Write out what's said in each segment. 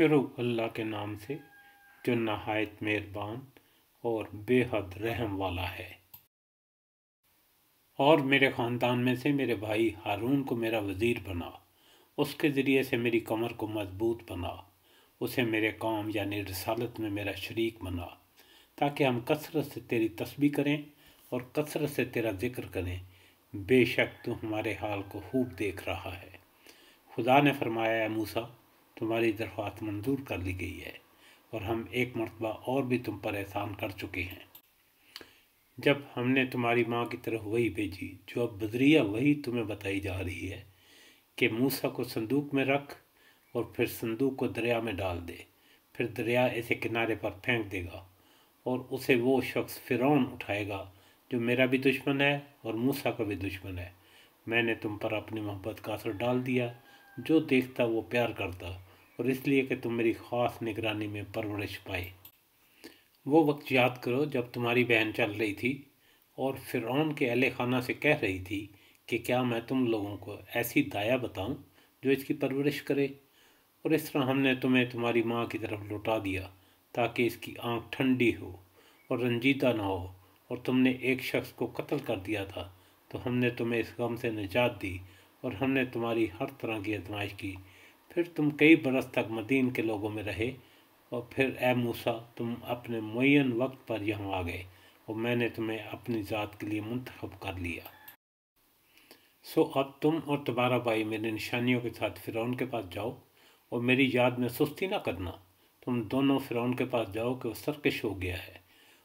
शुरू अल्लाह के नाम से जो नहायत मेहरबान और बेहद रहम वाला है। और मेरे ख़ानदान में से मेरे भाई हारून को मेरा वज़ीर बना, उसके ज़रिए से मेरी कमर को मजबूत बना, उसे मेरे काम यानी रिसालत में मेरा शरीक बना, ताकि हम कसरत से तेरी तस्बीह करें और कसरत से तेरा ज़िक्र करें। बेशक तू हमारे हाल को खूब देख रहा है। खुदा ने फरमाया, मूसा तुम्हारी दरख्वास्त मंजूर कर ली गई है और हम एक मरतबा और भी तुम पर एहसान कर चुके हैं। जब हमने तुम्हारी माँ की तरफ वही भेजी जो अब बदरिया वही तुम्हें बताई जा रही है कि मूसा को संदूक में रख और फिर संदूक को दरिया में डाल दे, फिर दरिया इसे किनारे पर फेंक देगा और उसे वो शख्स फ़िरौन उठाएगा जो मेरा भी दुश्मन है और मूसा का भी दुश्मन है। मैंने तुम पर अपनी मोहब्बत का असर डाल दिया, जो देखता वो प्यार करता, और इसलिए कि तुम मेरी ख़ास निगरानी में परवरिश पाए। वो वक्त याद करो जब तुम्हारी बहन चल रही थी और फ़िरौन के अहले खाना से कह रही थी कि क्या मैं तुम लोगों को ऐसी दाया बताऊं जो इसकी परवरिश करे, और इस तरह हमने तुम्हें तुम्हारी माँ की तरफ लौटा दिया ताकि इसकी आँख ठंडी हो और रंजीदा ना हो, और तुमने एक शख्स को कत्ल कर दिया था तो हमने तुम्हें इस गम से निजात दी और हमने तुम्हारी हर तरह की आजमाइश की। फिर तुम कई बरस तक मदीन के लोगों में रहे और फिर ए मूसा तुम अपने मुअय्यन वक्त पर यहाँ आ गए और मैंने तुम्हें अपनी ज़ात के लिए मुंतखब कर लिया। सो अब तुम और तुम्हारा भाई मेरी निशानियों के साथ फ़िरौन के पास जाओ और मेरी याद में सुस्ती ना करना। तुम दोनों फ़िरौन के पास जाओ कि वो सरकश हो गया है,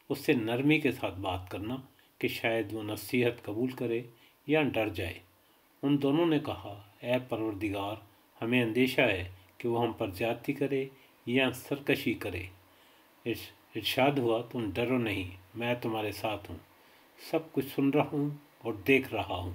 उससे नरमी के साथ बात करना कि शायद वो नसीहत कबूल करे या डर जाए। उन दोनों ने कहा, ए परवरदिगार, हमें अंदेशा है कि वो हम पर ज़्यादती करे या सरकशी करे। इरशाद हुआ, तुम डरो नहीं, मैं तुम्हारे साथ हूँ, सब कुछ सुन रहा हूँ और देख रहा हूँ।